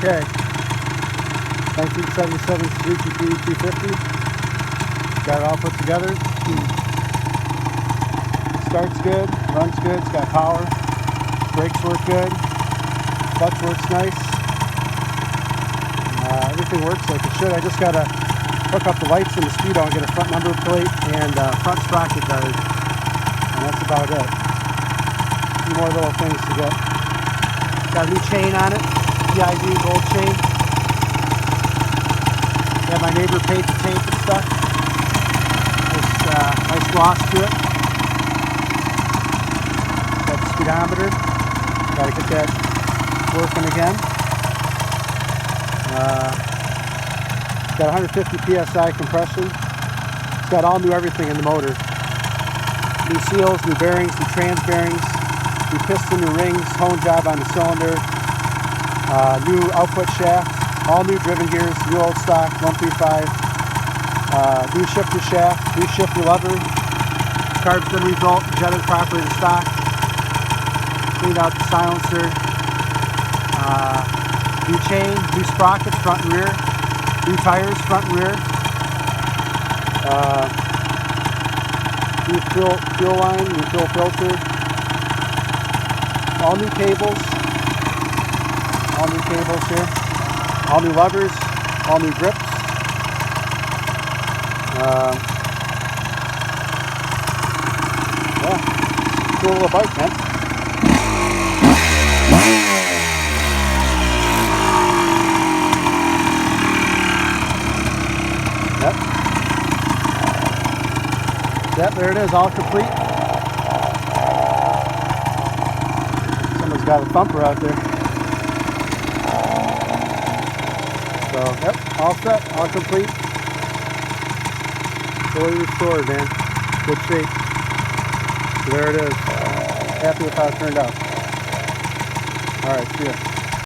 Okay. 1977 Suzuki PE250. Got it all put together. Starts good, runs good, it's got power. Brakes work good. Clutch works nice. Everything works like it should. I just gotta hook up the lights and the speedo and get a front number plate and front sprocket guard. And that's about it. A few more little things to get. Got a new chain on it. PID gold chain. Had my neighbor paint the tank and stuff. Nice gloss to it. Got the speedometer. Gotta get that working again. Got 150 psi compression. It's got all new everything in the motor. New seals, new bearings, new trans bearings, new piston, new rings, hone job on the cylinder, new output shaft, all new driven gears, new old stock 135, new shifter shaft, new shifter lever. Carb's been rebuilt, jetted properly to stock. Cleaned out the silencer. New chain, new sprockets front and rear, new tires front and rear. New fuel line, new fuel filter. All new cables. All new cables here. All new levers, all new grips. Yeah, cool little bike, man. Yep, there it is, all complete. Someone's got a thumper out there. So, yep, all set, all complete. Fully restored, man. Good shape. So there it is. Happy with how it turned out. Alright, see ya.